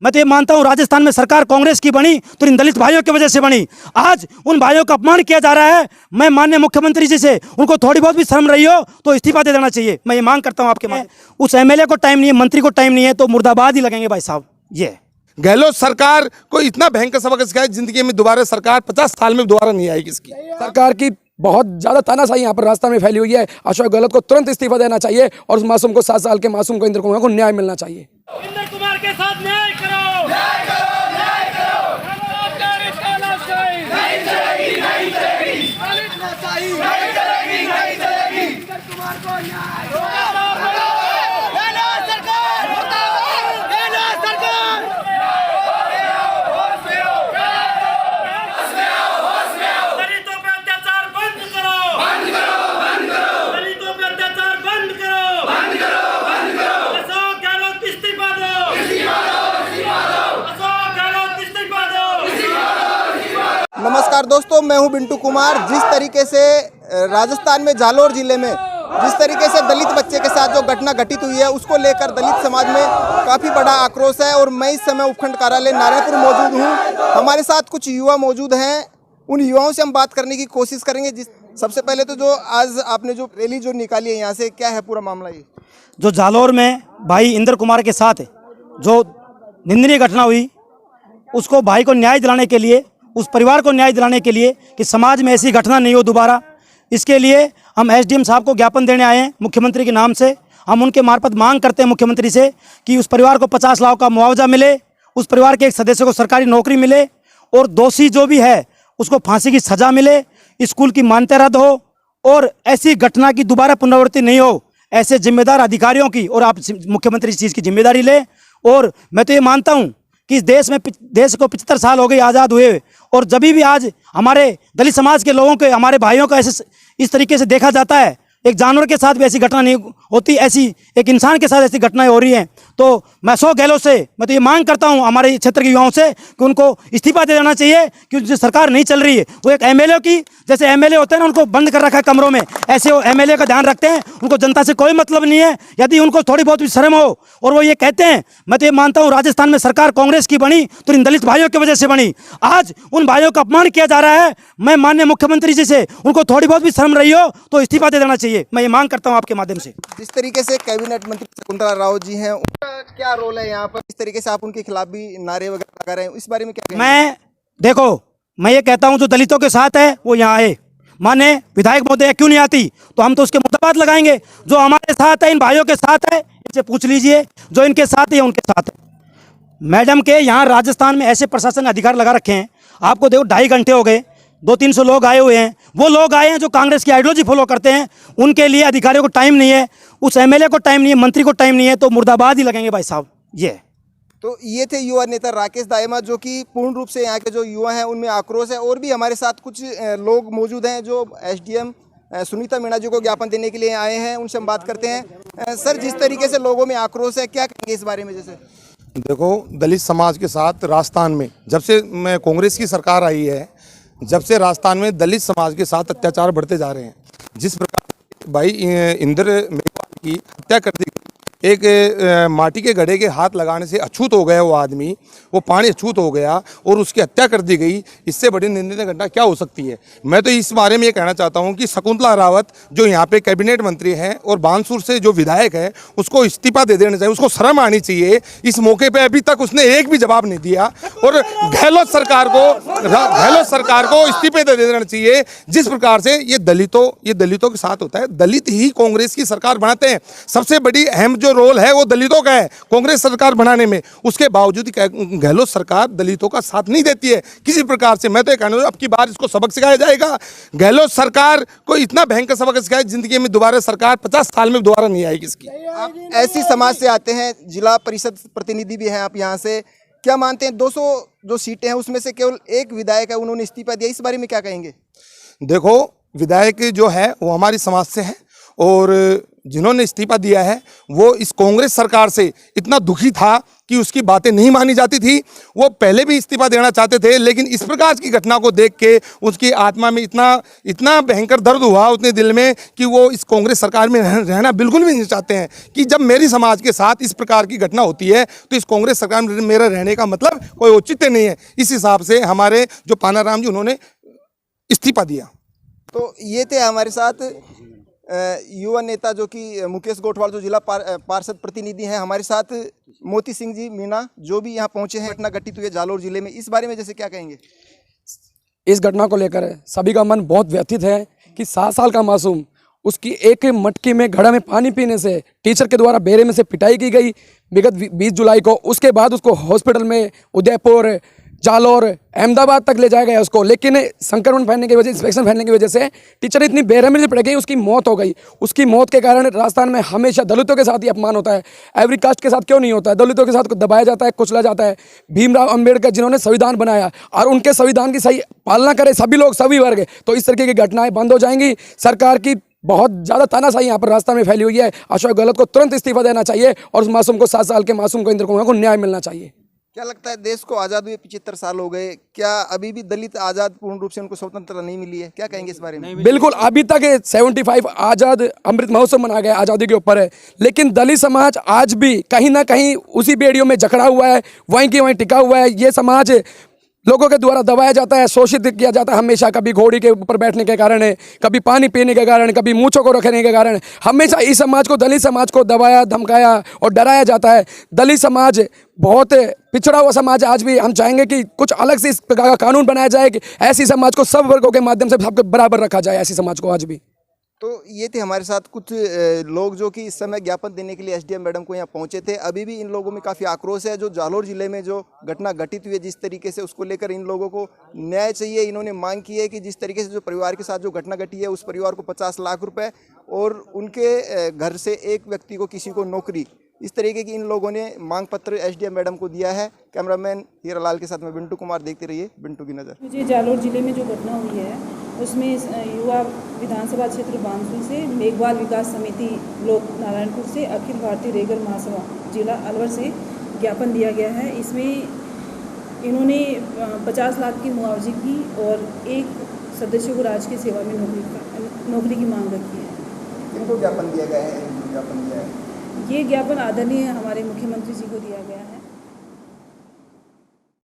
मैं तो ये मानता हूँ राजस्थान में सरकार कांग्रेस की बनी तो इन दलित भाइयों की वजह से बनी। आज उन भाइयों का अपमान किया जा रहा है। मैं माननीय मुख्यमंत्री जी से उनको थोड़ी बहुत भी शर्म रही हो तो इस्तीफा दे देना चाहिए। मैं ये मांग करता हूँ आपके माध्यम। उस एमएलए को टाइम नहीं है, मंत्री को टाइम नहीं है तो मुर्दाबाद ही लगेंगे भाई साहब। ये गहलोत सरकार को इतना भयंकर सबक सिखाया, जिंदगी में दोबारा सरकार 50 साल में दोबारा नहीं आएगी। इसकी सरकार की बहुत ज्यादा तानाशाही यहाँ पर राजस्थान में फैली हुई है। अशोक गहलोत को तुरंत इस्तीफा देना चाहिए और उस मासूम को 7 साल के मासूम को इंद्र कुमार को न्याय मिलना चाहिए। इंद्र कुमार के साथ न्याय करो, न्याय करो, न्याय करो। नहीं चलेगी, नहीं चलेगी, नहीं चलेगी, नहीं चलेगी। इंद्र कुमार को न्याय दो। सरकार सरकार दलितों पे अत्याचार बंद करो, बंद करो, बंद करो। दलितों पे अत्याचार बंद करो, बंद करो, बंद करो। अशोक गहलोत इस्तीफा दो, इस्तीफा दो, इस्तीफा दो। अशोक गहलोत इस्तीफा दो, इस्तीफा दो, इस्तीफा दो। नमस्कार दोस्तों, मैं हूं बिंटू कुमार। जिस तरीके से राजस्थान में जालोर जिले में जिस तरीके से दलित बच्चे के साथ जो घटना घटित हुई है उसको लेकर दलित समाज में काफ़ी बड़ा आक्रोश है। और मैं इस समय उपखंड कार्यालय नारायणपुर मौजूद हूं। हमारे साथ कुछ युवा मौजूद हैं, उन युवाओं से हम बात करने की कोशिश करेंगे। सबसे पहले तो जो आज आपने जो रैली जो निकाली है यहाँ से, क्या है पूरा मामला? ये जो जालोर में भाई इंद्र कुमार के साथ जो निंदनीय घटना हुई, उसको भाई को न्याय दिलाने के लिए, उस परिवार को न्याय दिलाने के लिए कि समाज में ऐसी घटना नहीं हो दोबारा, इसके लिए हम एसडीएम साहब को ज्ञापन देने आए हैं मुख्यमंत्री के नाम से। हम उनके मार्फत मांग करते हैं मुख्यमंत्री से कि उस परिवार को 50 लाख का मुआवजा मिले, उस परिवार के एक सदस्य को सरकारी नौकरी मिले और दोषी जो भी है उसको फांसी की सज़ा मिले, स्कूल की मान्यता रद्द हो और ऐसी घटना की दोबारा पुनरावृत्ति नहीं हो। ऐसे जिम्मेदार अधिकारियों की और आप मुख्यमंत्री इस चीज़ की जिम्मेदारी लें। और मैं तो ये मानता हूँ कि इस देश को 75 साल हो गए आज़ाद हुए, और जब भी आज हमारे दलित समाज के लोगों के, हमारे भाइयों को ऐसे इस तरीके से देखा जाता है, एक जानवर के साथ भी ऐसी घटना नहीं होती, ऐसी एक इंसान के साथ ऐसी घटनाएं हो रही हैं। तो मैं अशोक गहलोत से मैं तो ये मांग करता हूं हमारे क्षेत्र के युवाओं से कि उनको इस्तीफा दे देना चाहिए, क्योंकि जो सरकार नहीं चल रही है वो एक एमएलए की, जैसे एमएलए होते हैं ना उनको बंद कर रखा है कमरों में, ऐसे वो एमएलए का ध्यान रखते हैं। उनको जनता से कोई मतलब नहीं है। यदि उनको थोड़ी बहुत भी शर्म हो और वो ये कहते हैं, मैं तो ये मानता हूँ राजस्थान में सरकार कांग्रेस की बनी तो इन दलित भाइयों की वजह से बनी। आज उन भाइयों का अपमान किया जा रहा है। मैं माननीय मुख्यमंत्री जी से उनको थोड़ी बहुत भी शर्म रही हो तो इस्तीफा दे देना चाहिए। मैं ये मांग करता हूं आपके माध्यम से। जिस तरीके से कैबिनेट मंत्री शकुंतला राव जी हैं, उनका क्या रोल है यहाँ पर? इस तरीके से आप उनके खिलाफ भी नारे वगैरह लगा रहे हैं, इस बारे में क्या? मैं ये कहता हूं जो दलितों के साथ है वो यहाँ आए। माने विधायक महोदय क्यों नहीं आती तो हम तो उसके मुद्दाबात लगाएंगे। जो हमारे साथ है, इन भाइयों के साथ है, इनसे पूछ लीजिए, जो इनके साथ है उनके साथ है। मैडम के यहाँ राजस्थान में ऐसे प्रशासन अधिकार लगा रखे हैं, आपको देखो 2.5 घंटे हो गए, 200-300 लोग आए हुए हैं। वो लोग आए हैं जो कांग्रेस की आइडियोलॉजी फॉलो करते हैं, उनके लिए अधिकारियों को टाइम नहीं है, उस एमएलए को टाइम नहीं है, मंत्री को टाइम नहीं है, तो मुर्दाबाद ही लगेंगे भाई साहब। तो ये थे युवा नेता राकेश दाइमा, जो कि पूर्ण रूप से यहाँ के जो युवा हैं उनमें आक्रोश है। और भी हमारे साथ कुछ लोग मौजूद हैं जो एसडीएम सुनीता मीणा जी को ज्ञापन देने के लिए आए हैं, उनसे हम बात करते हैं। सर, जिस तरीके से लोगों में आक्रोश है, क्या कहेंगे इस बारे में? जैसे देखो, दलित समाज के साथ राजस्थान में जब से कांग्रेस की सरकार आई है, जब से राजस्थान में दलित समाज के साथ अत्याचार बढ़ते जा रहे हैं। जिस प्रकार भाई इंद्र मेघवाल की हत्या कर दी, एक माटी के घड़े के हाथ लगाने से अछूत हो गया वो आदमी, वो पानी अछूत हो गया और उसकी हत्या कर दी गई। इससे बड़ी निंदनीय घटना क्या हो सकती है? मैं तो इस बारे में ये कहना चाहता हूँ कि शकुंतला रावत जो यहाँ पे कैबिनेट मंत्री हैं और बानसूर से जो विधायक है, उसको इस्तीफा दे देना चाहिए, उसको शर्म आनी चाहिए। इस मौके पर अभी तक उसने एक भी जवाब नहीं दिया और गहलोत सरकार को इस्तीफे दे देना चाहिए। जिस प्रकार से ये दलितों के साथ होता है, दलित ही कांग्रेस की सरकार बनाते हैं। सबसे बड़ी अहम जो रोल है वो दलितों का है कांग्रेस सरकार बनाने में। उसके बावजूद गहलोत सरकार दलितों का साथ नहीं देती है किसी प्रकार से। मैं तो कहना हूं अब की बार इसको सबक सिखाया जाएगा। गहलोत सरकार को इतना भयंकर सबक सिखाया, जिंदगी में दोबारा सरकार 50 साल में दोबारा नहीं आएगी इसकी। आप ऐसी समाज से आते हैं, जिला परिषद प्रतिनिधि भी हैं आप यहाँ से, क्या मानते हैं 200 जो सीटें हैं उसमें से केवल एक विधायक है, उन्होंने इस्तीफा दिया, इस बारे में क्या कहेंगे? देखो, विधायक जो है वो हमारी समाज से है और जिन्होंने इस्तीफा दिया है वो इस कांग्रेस सरकार से इतना दुखी था कि उसकी बातें नहीं मानी जाती थी। वो पहले भी इस्तीफा देना चाहते थे, लेकिन इस प्रकार की घटना को देख के उसकी आत्मा में इतना भयंकर दर्द हुआ उतने दिल में कि वो इस कांग्रेस सरकार में रहना बिल्कुल भी नहीं चाहते हैं। कि जब मेरी समाज के साथ इस प्रकार की घटना होती है तो इस कांग्रेस सरकार में मेरा रहने का मतलब कोई औचित्य नहीं है। इस हिसाब से हमारे जो पानाराम जी उन्होंने इस्तीफा दिया। तो ये थे हमारे साथ युवा नेता जो कि मुकेश गोठवाल जो जिला पार्षद प्रतिनिधि हैं, हमारे साथ मोती सिंह जी मीणा जो भी यहाँ पहुंचे हैं। घटना घटित हुई है जालोर जिले में, इस बारे में जैसे क्या कहेंगे? इस घटना को लेकर सभी का मन बहुत व्यथित है कि 7 साल का मासूम, उसकी एक मटकी में घड़ा में पानी पीने से टीचर के द्वारा बेरे में से पिटाई की गई विगत 20 जुलाई को। उसके बाद उसको हॉस्पिटल में उदयपुर, जालोर, अहमदाबाद तक ले जाया गया उसको, लेकिन संक्रमण फैलने की वजह, इंफेक्शन फैलने की वजह से टीचर इतनी बेरहमी से पिटाई गई, उसकी मौत हो गई। उसकी मौत के कारण राजस्थान में हमेशा दलितों के साथ ही अपमान होता है। एवरी कास्ट के साथ क्यों नहीं होता है? दलितों के साथ दबाया जाता है, कुचला जाता है। भीमराव अंबेडकर जिन्होंने संविधान बनाया और उनके संविधान की सही पालना करे सभी लोग, सभी वर्ग, तो इस तरीके की घटनाएं बंद हो जाएंगी। सरकार की बहुत ज़्यादा तानाशाही यहाँ पर राजस्थान में फैली हुई है। अशोक गहलोत को तुरंत इस्तीफा देना चाहिए और उस मासूम को 7 साल के मासूम को इंद्र कुमार को न्याय मिलना चाहिए। क्या लगता है, देश को आज़ाद हुए 75 साल हो गए, क्या अभी भी दलित आज़ाद पूर्ण रूप से उनको स्वतंत्रता नहीं मिली है? क्या कहेंगे इस बारे में? बिल्कुल, अभी तक 75 आज़ाद अमृत महोत्सव मनाया गया आज़ादी के ऊपर है, लेकिन दलित समाज आज भी कहीं ना कहीं उसी बेड़ियों में जकड़ा हुआ है, वहीं की वहीं टिका हुआ है। ये समाज लोगों के द्वारा दबाया जाता है, शोषित किया जाता है हमेशा, कभी घोड़ी के ऊपर बैठने के कारण, कभी पानी पीने के कारण, कभी मूंछों को रखने के कारण। हमेशा इस समाज को, दलित समाज को दबाया, धमकाया और डराया जाता है। दलित समाज बहुत पिछड़ा हुआ समाज है। आज भी हम चाहेंगे कि कुछ अलग से इस प्रकार का कानून बनाया जाए कि ऐसी समाज को सब वर्गों के माध्यम से सबको बराबर रखा जाए, ऐसी समाज को आज भी। तो ये थे हमारे साथ कुछ लोग जो कि इस समय ज्ञापन देने के लिए एसडीएम मैडम को यहाँ पहुँचे थे। अभी भी इन लोगों में काफ़ी आक्रोश है। जो जालोर जिले में जो घटना घटित हुई है जिस तरीके से, उसको लेकर इन लोगों को न्याय चाहिए। इन्होंने मांग की है कि जिस तरीके से जो परिवार के साथ जो घटना घटी है उस परिवार को 50 लाख रुपए और उनके घर से एक व्यक्ति को, किसी को नौकरी, इस तरीके की इन लोगों ने मांग पत्र एसडीएम मैडम को दिया है। कैमरामैन हीरालाल के साथ में बिंटू कुमार, देखते रहिए बिंटू की नज़र। मुझे जालोर जिले में जो घटना हुई है उसमें युवा विधानसभा क्षेत्र बांसुरी से, मेघवाल विकास समिति लोक नारायणपुर से, अखिल भारतीय रेगर महासभा जिला अलवर से ज्ञापन दिया गया है। इसमें इन्होंने 50 लाख की मुआवजे की और एक सदस्य को राजकीय सेवा में नौकरी की मांग रखी है। किनको ज्ञापन दिया गया है? ज्ञापन दिया है, ये ज्ञापन आदरणीय हमारे मुख्यमंत्री जी को दिया गया है।